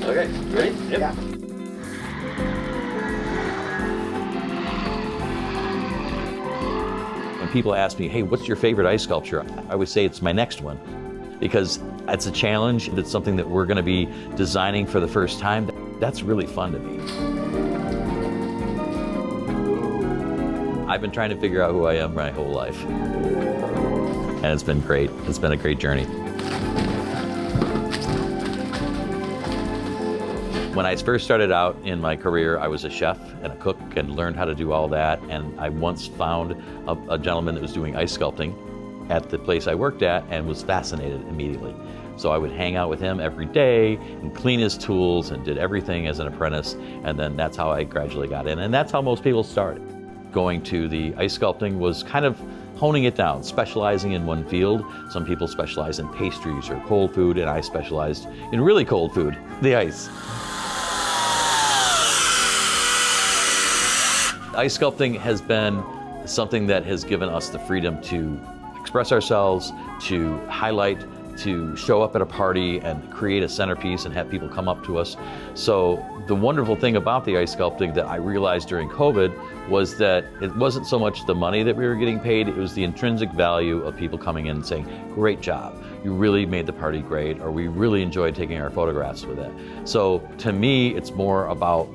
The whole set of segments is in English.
Okay, ready? Yep. Yeah. When people ask me, hey, what's your favorite ice sculpture? I would say it's my next one, because it's a challenge. It's something that we're going to be designing for the first time. That's really fun to me. I've been trying to figure out who I am my whole life. And it's been great. It's been a great journey. When I first started out in my career, I was a chef and a cook and learned how to do all that. And I once found a gentleman that was doing ice sculpting at the place I worked at and was fascinated immediately. So I would hang out with him every day and clean his tools and did everything as an apprentice. And then that's how I gradually got in. And that's how most people started. Going to the ice sculpting was kind of honing it down, specializing in one field. Some people specialize in pastries or cold food, and I specialized in really cold food, the ice. Ice sculpting has been something that has given us the freedom to express ourselves, to highlight, to show up at a party and create a centerpiece and have people come up to us. So the wonderful thing about the ice sculpting that I realized during COVID was that it wasn't so much the money that we were getting paid, it was the intrinsic value of people coming in and saying, great job, you really made the party great, or we really enjoyed taking our photographs with it. So to me, it's more about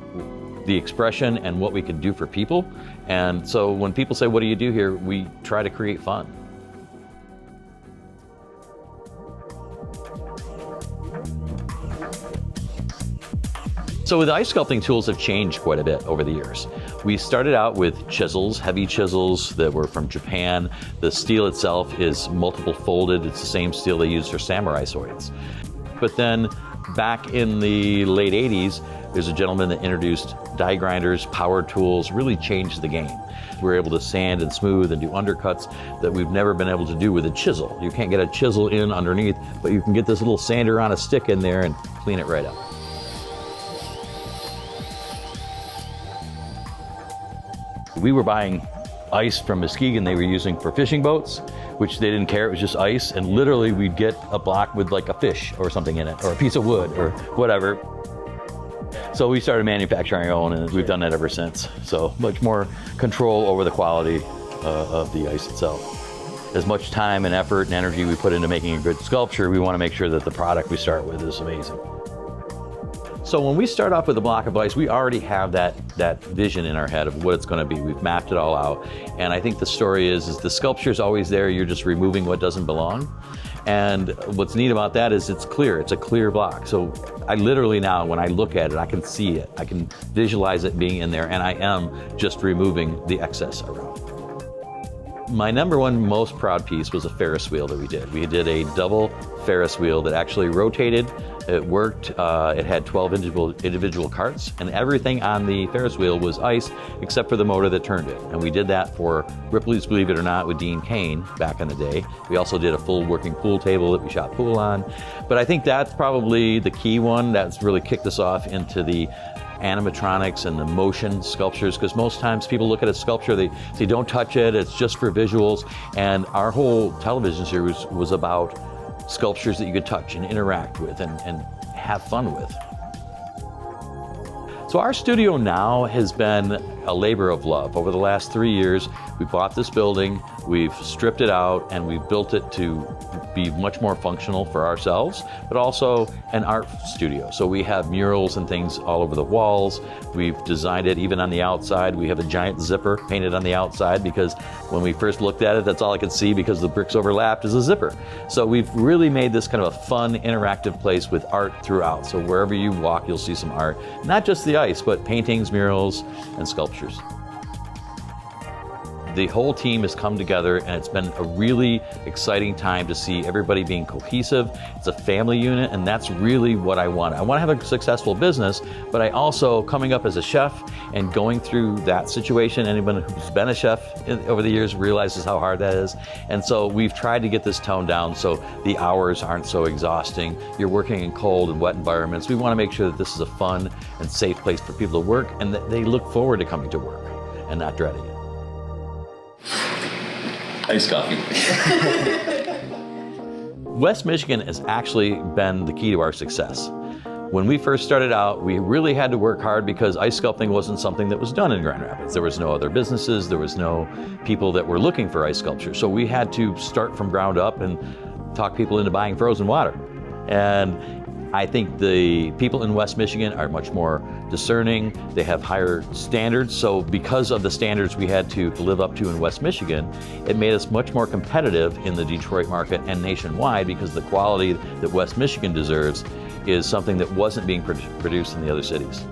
the expression and what we can do for people. And so when people say, what do you do here? We try to create fun. So the ice sculpting tools have changed quite a bit over the years. We started out with chisels, heavy chisels that were from Japan. The steel itself is multiple folded. It's the same steel they use for samurai swords. But then back in the late 80s, there's a gentleman that introduced die grinders, power tools, really changed the game. We were able to sand and smooth and do undercuts that we've never been able to do with a chisel. You can't get a chisel in underneath, but you can get this little sander on a stick in there and clean it right up. We were buying ice from Muskegon they were using for fishing boats, which they didn't care, it was just ice, and literally we'd get a block with like a fish or something in it, or a piece of wood or whatever. So we started manufacturing our own, and we've done that ever since. So much more control over the quality of the ice itself. As much time and effort and energy we put into making a good sculpture, we want to make sure that the product we start with is amazing. So when we start off with a block of ice, we already have that vision in our head of what it's going to be. We've mapped it all out. And I think the story is the sculpture's always there, you're just removing what doesn't belong. And what's neat about that is it's clear, it's a clear block. So I literally now, when I look at it, I can see it, I can visualize it being in there, and I am just removing the excess around. My number one most proud piece was a Ferris wheel that we did. We did a double Ferris wheel that actually rotated. It worked. It had 12 individual carts, and everything on the Ferris wheel was ice except for the motor that turned it. And we did that for Ripley's Believe It or Not with Dean Cain back in the day. We also did a full working pool table that we shot pool on. But I think that's probably the key one that's really kicked us off into the animatronics and the motion sculptures, because most times people look at a sculpture, they say don't touch it, it's just for visuals. And our whole television series was about sculptures that you could touch and interact with and have fun with. So our studio now has been a labor of love. Over the last 3 years, we bought this building, we've stripped it out, and we've built it to be much more functional for ourselves, but also an art studio. So we have murals and things all over the walls. We've designed it even on the outside. We have a giant zipper painted on the outside because when we first looked at it, that's all I could see because the bricks overlapped is a zipper. So we've really made this kind of a fun, interactive place with art throughout. So wherever you walk, you'll see some art. Not just the ice, but paintings, murals, and sculptures. The whole team has come together, and it's been a really exciting time to see everybody being cohesive. It's a family unit, and that's really what I want. I want to have a successful business, but I also, coming up as a chef and going through that situation, anyone who's been a chef over the years realizes how hard that is. And so we've tried to get this toned down so the hours aren't so exhausting. You're working in cold and wet environments. We want to make sure that this is a fun and safe place for people to work, and that they look forward to coming to work and not dreading it. Iced coffee. West Michigan has actually been the key to our success. When we first started out, we really had to work hard because ice sculpting wasn't something that was done in Grand Rapids. There was no other businesses, there was no people that were looking for ice sculpture. So we had to start from ground up and talk people into buying frozen water. And I think the people in West Michigan are much more discerning. They have higher standards. So because of the standards we had to live up to in West Michigan, it made us much more competitive in the Detroit market and nationwide, because the quality that West Michigan deserves is something that wasn't being produced in the other cities.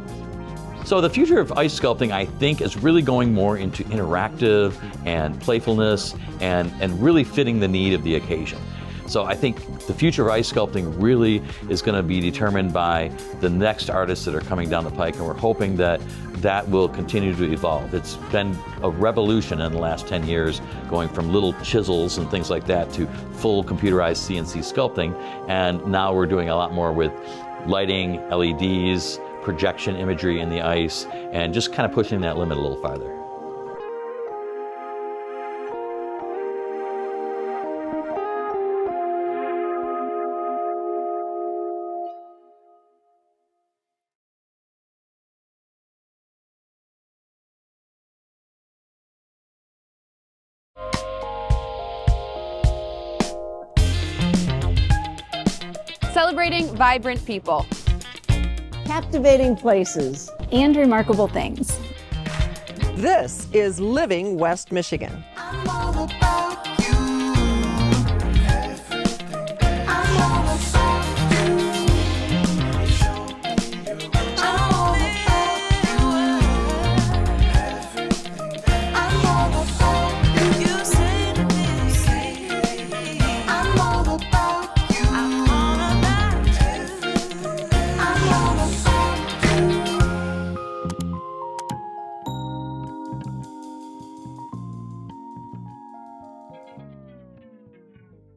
So the future of ice sculpting, I think, is really going more into interactive and playfulness and really fitting the need of the occasion. So I think the future of ice sculpting really is going to be determined by the next artists that are coming down the pike, and we're hoping that that will continue to evolve. It's been a revolution in the last 10 years, going from little chisels and things like that to full computerized CNC sculpting, and now we're doing a lot more with lighting, LEDs, projection imagery in the ice, and just kind of pushing that limit a little farther. Celebrating vibrant people, captivating places, and remarkable things. This is Living West Michigan. I'm all about